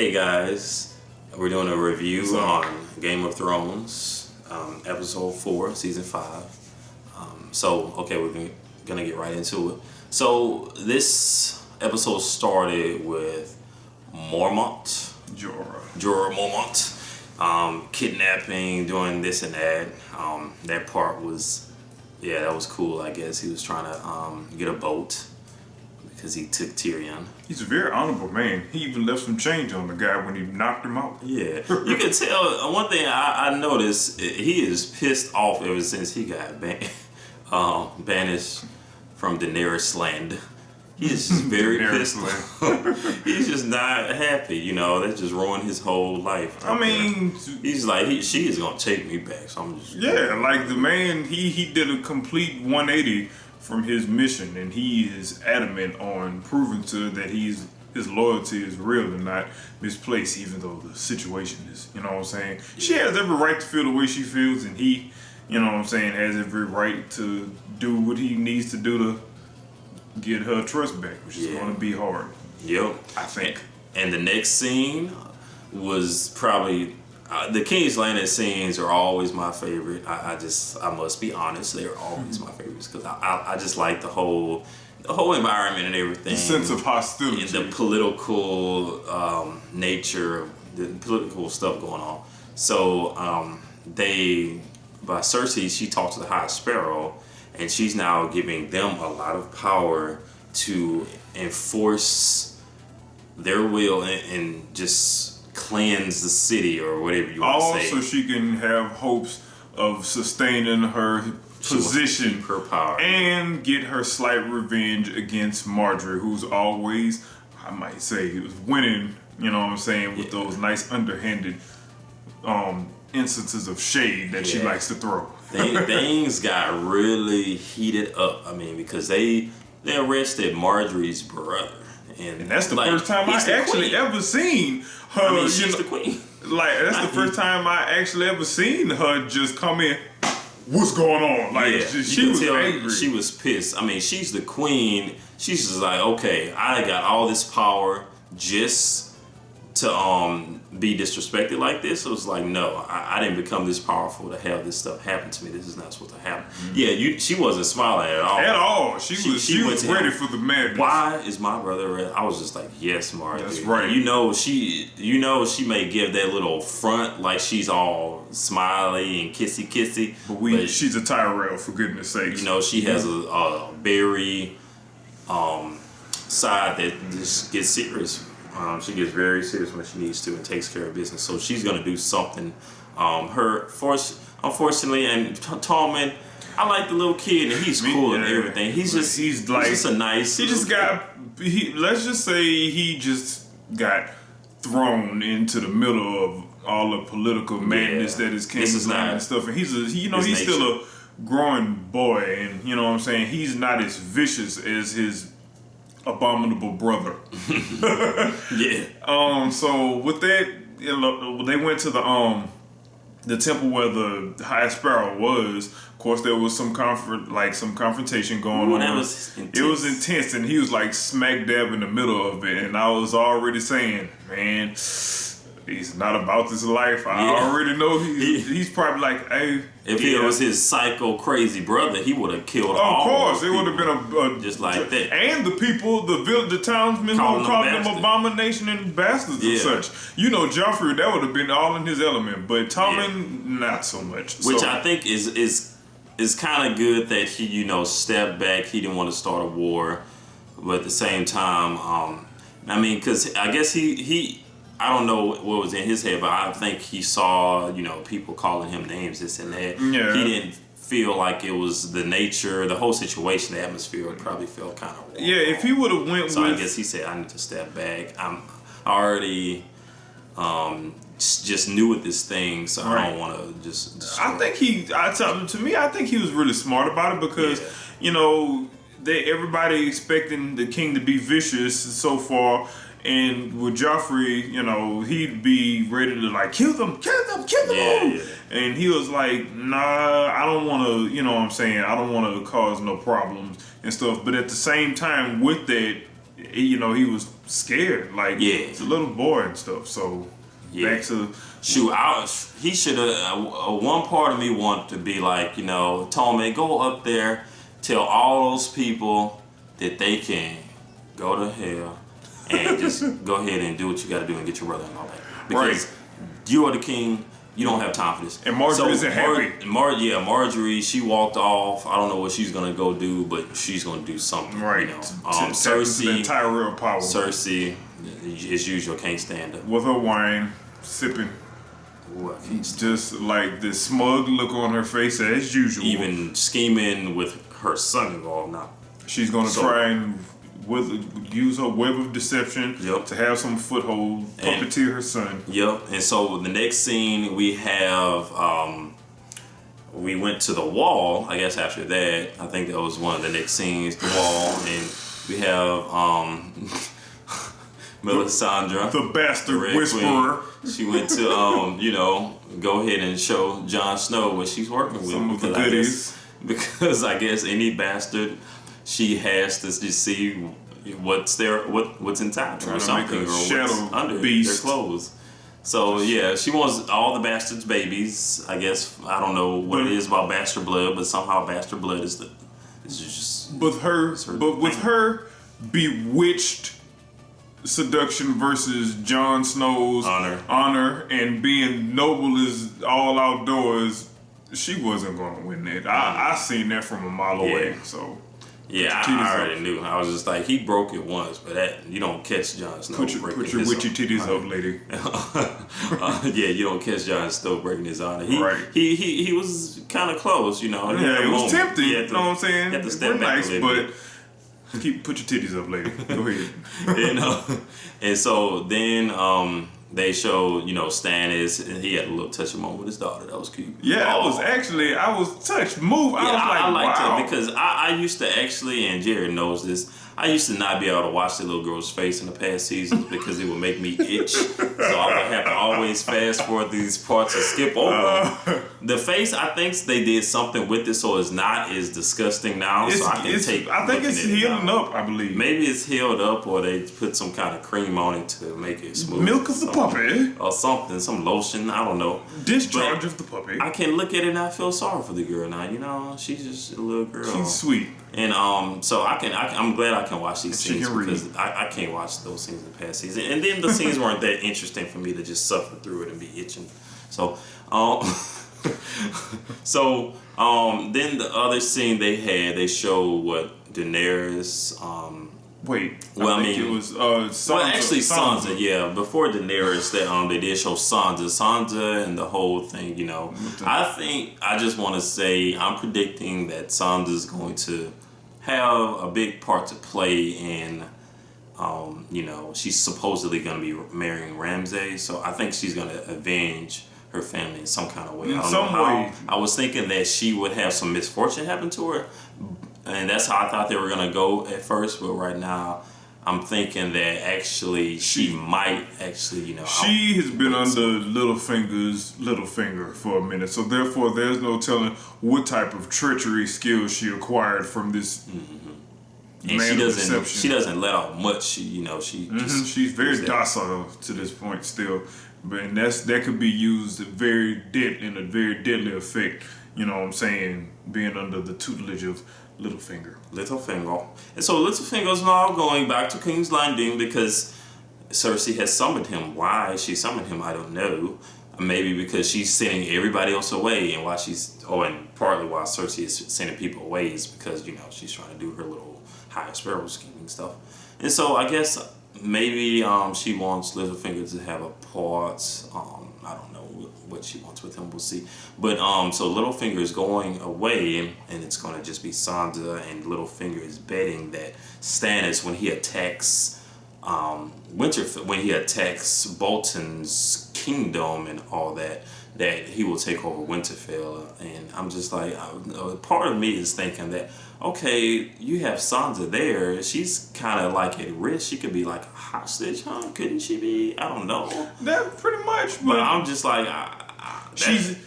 Hey guys, we're doing a review on Game of Thrones, episode 4, season 5. We're gonna get right into it. So this episode started with Mormont, Jorah Mormont, kidnapping, doing this and that. That part was, that was cool. I guess he was trying to get a boat because he took Tyrion. He's a very honorable man. He even left some change on the guy when he knocked him out. Yeah, you can tell. One thing I noticed, he is pissed off ever since he got banished from Daenerys' land. He's just very pissed off. He's just not happy, you know. That just ruined his whole life. I mean, he's like, she is gonna take me back. So I'm just like the man. He did a complete 180 from his mission, and he is adamant on proving to her that his loyalty is real and not misplaced, even though the situation is, you know what I'm saying? She has every right to feel the way she feels, and he, you know what I'm saying, has every right to do what he needs to do to get her trust back, which is going to be hard. Yep. I think. And the next scene was probably... the King's Landing scenes are always my favorite. I must be honest, they're always my favorites because I just like the whole environment and everything. The sense of hostility. And the political nature, the political stuff going on. So by Cersei, she talks to the High Sparrow, and she's now giving them a lot of power to enforce their will and just cleanse the city or whatever you want to say. Also, she can have hopes of sustaining her position, her power, and get her slight revenge against Maergery, who's always, I might say, was winning. You know what I'm saying, with those nice underhanded instances of shade that she likes to throw. Things got really heated up. I mean, because they arrested Marjorie's brother. And that's the first time I actually ever seen her. I mean, she's the queen. Like, that's the first time I actually ever seen her just come in. What's going on? Like, she was angry. She was pissed. I mean, she's the queen. She's just like, okay, I got all this power just to be disrespected like this. It was like, no, I didn't become this powerful to have this stuff happen to me. This is not supposed to happen. Mm-hmm. She wasn't smiling at all. At all. She was ready for the madness. Why is my brother ready? I was just like, yes, Martha. That's right. She may give that little front like she's all smiley and kissy, but she's a Tyrell, for goodness sakes. You know, she has a very side that just gets serious. She gets very serious when she needs to and takes care of business. So she's gonna do something. Unfortunately, and Tommen, I like the little kid and he's cool and everything. He's just a nice. Let's just say he just got thrown into the middle of all the political madness that is King's Landing and stuff. And he's still a growing boy, and you know what I'm saying. He's not as vicious as his abominable brother. So with that, they went to the temple where the High Sparrow was. Of course, there was some confrontation going on. It was intense. It was intense, and he was like smack dab in the middle of it. And I was already saying, man, he's not about this life. I already know he's probably like, hey. If he was his psycho crazy brother, he would have killed all. Of course, it would have been just like that. And the people, the townsmen who called them abomination and bastards and such. You know, Joffrey, that would have been all in his element, but Tommen, not so much. Which I think is kind of good that he, stepped back. He didn't want to start a war, but at the same time, I mean, because I guess he I don't know what was in his head, but I think he saw, people calling him names, this and that. Yeah. He didn't feel like it was the nature, the whole situation, the atmosphere probably felt kind of wrong. Yeah, if he would have went I guess he said, I need to step back. I already just new with this thing, so I don't want to just destroy. I think I think he was really smart about it because, everybody expecting the king to be vicious so far. And with Joffrey, he'd be ready to kill them. Yeah. And he was like, nah, I don't want to, I don't want to cause no problems and stuff. But at the same time, with that, he was scared. Like, Yeah. it's a little boy and stuff. So, back to... Shoot, he should have. One part of me wanted to be like, Tommy, go up there, tell all those people that they can go to hell and just go ahead and do what you got to do and get your brother and all that. Because you are the king. You don't have time for this. And Maergery isn't happy. Marjorie, she walked off. I don't know what she's gonna go do, but she's gonna do something. Right. Cersei, the entire real power. Cersei, as usual, can't stand her. With her wine, sipping. Just like the smug look on her face as usual. Even scheming with her son involved now. She's gonna try and use her web of deception to have some foothold, puppeteer her son. Yep. And so the next scene we have, we went to the wall. I guess after that, I think that was one of the next scenes, the wall, and we have Melisandre, the bastard whisperer. Queen. She went to go ahead and show Jon Snow what she's working with. Some of the goodies. Because I guess any bastard, she has to just see what's inside them or something, or what's under their clothes. So yeah, she wants all the bastards' babies. I guess I don't know what it is about bastard blood, but somehow bastard blood is just. With her bewitched seduction versus Jon Snow's honor and being noble as all outdoors, she wasn't going to win that. I seen that from a mile away. So. Yeah, I already knew. I was just like, he broke it once, but you don't catch Jon Snow breaking his honor. Put your witchy titties up, lady. Yeah, you don't catch Jon Snow breaking his honor. He was kind of close, Yeah, it was tempting. You know what I'm saying? Had to step back a little bit. Put your titties up, lady. Go ahead. And so then they showed, Stannis, and he had a little touching moment with his daughter. That was cute. Yeah, I was touched. Move. I liked it because I used to actually, and Jared knows this, I used to not be able to watch the little girl's face in the past seasons because it would make me itch. So I would have to always fast forward these parts and skip over the face. I think they did something with it so it's not as disgusting now. I think it's healing up, I believe. Maybe it's healed up, or they put some kind of cream on it to make it smooth. Milk of the puppy. Or something, some lotion, I don't know. Discharge of the puppy. I can look at it and I feel sorry for the girl now. She's just a little girl. She's sweet. And so I'm glad I can watch these scenes because I can't watch those scenes in the past season. And then the scenes weren't that interesting for me to just suffer through it and be itching. So then the other scene they showed what Daenerys. Wait. Well, I think it was Sansa. Well, actually Sansa. Yeah. Before Daenerys, they did show Sansa and the whole thing. I just want to say I'm predicting that Sansa's going to have a big part to play in. She's supposedly going to be marrying Ramsay, so I think she's going to avenge her family in some kind of way. I don't know how. I was thinking that she would have some misfortune happen to her. And that's how I thought they were going to go at first, but right now I'm thinking that actually she might actually, She has been under Littlefinger for a minute, so therefore there's no telling what type of treachery skills she acquired from this. And she doesn't let out much. She's very docile to this point still, but that could be used in a very deadly effect. You know what I'm saying? Being under the tutelage of Littlefinger. And so Littlefinger's now going back to King's Landing because Cersei has summoned him. Why she summoned him, I don't know. Maybe because she's sending everybody else away, and and partly why Cersei is sending people away is because she's trying to do her little High Sparrows scheming stuff. And so I guess maybe she wants Littlefinger to have a part. I don't know what she wants with him. We'll see. But so Littlefinger is going away, and it's going to just be Sansa, and Littlefinger is betting that Stannis, when he attacks when he attacks Bolton's kingdom and all that he will take over Winterfell. And I'm just like, part of me is thinking that, okay, you have Sansa there. She's kind of like at risk. She could be like a hostage, huh? Couldn't she be? I don't know. That pretty much. But I'm just like,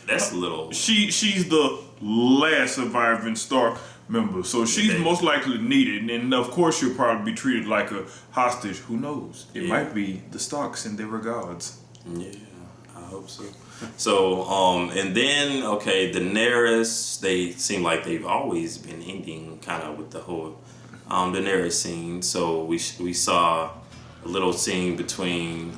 that's a little. She's the last surviving Stark member. So she's most likely needed. And of course, she'll probably be treated like a hostage. Who knows? It might be the Starks in their regards. Yeah, I hope so. So, and then, okay, Daenerys, they seem like they've always been ending kind of with the whole Daenerys scene. So we saw a little scene between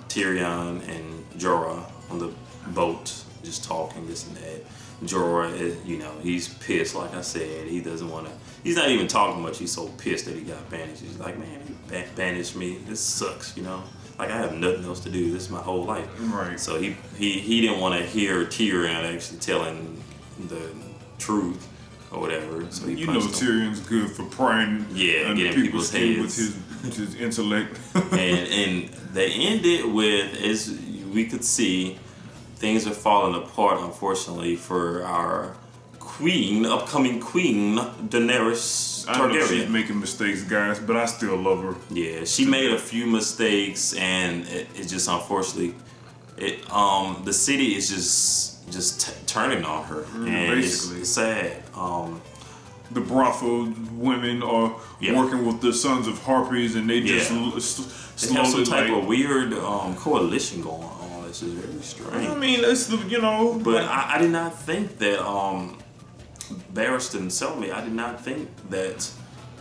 Tyrion and Jorah on the boat, just talking this and that. Jorah, you know, he's pissed, like I said. He doesn't want to, he's not even talking much. He's so pissed that he got banished. He's like, man, he banished me. This sucks, you know. Like, I have nothing else to do. This is my whole life. Right. So he didn't want to hear Tyrion actually telling the truth or whatever. So he punched him. Tyrion's good for prying getting people's heads with his intellect. and they ended with, as we could see, things are falling apart, unfortunately, for our upcoming queen, Daenerys Targaryen. I know she's making mistakes, guys, but I still love her. Yeah, she made a few mistakes, and it just, unfortunately, the city is just turning on her, and basically it's sad. The brothel women are working with the sons of Harpies, and they just They have some slowly type of weird coalition going on. This is very strange. I mean, it's But I did not think that Barristan Selmy, I did not think that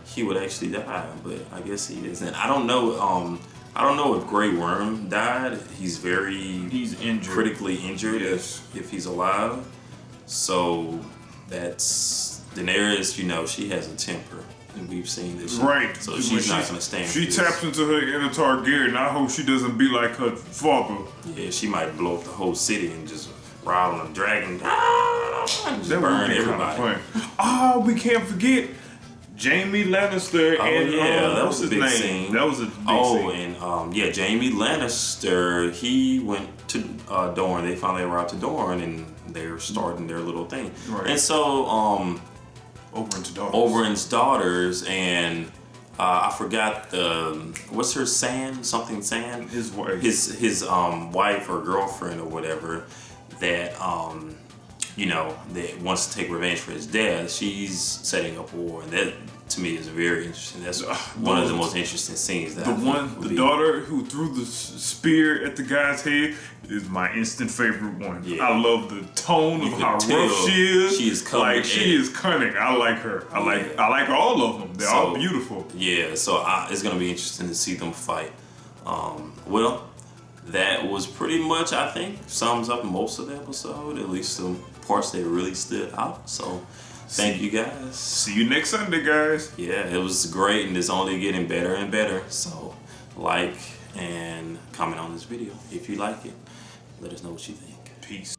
he would actually die, but I guess he is. And I don't know if Grey Worm died. He's injured, critically injured if he's alive. So that's Daenerys. You know, she has a temper, and we've seen this. Right. So she's not going to stand. She taps into her inner Targaryen. I hope she doesn't be like her father. Yeah, she might blow up the whole city and just ride on a dragon. Just That burn would be everybody. kind of fun. Oh, we can't forget Jaime Lannister and that what's was a his big name? scene. That was a big scene. And Jaime Lannister, he went to Dorne. They finally arrived to Dorne, and they're starting their little thing. Right. And so Oberyn's daughters, and I forgot what's her something Sand? His wife. His wife or girlfriend or whatever that that wants to take revenge for his dad. She's setting up a war, and that to me is very interesting. That's one of the most interesting scenes. The daughter who threw the spear at the guy's head is my instant favorite one. Yeah. I love the tone of how rough she is. She is cunning. She is cunning. I like her. I like all of them. They're all beautiful. Yeah. So it's gonna be interesting to see them fight. That was pretty much, I think, sums up most of the episode. At least the parts that really stood out. So thank you guys. See you next Sunday, guys. Yeah, it was great, and it's only getting better and better. So like and comment on this video if you like it. Let us know what you think. Peace.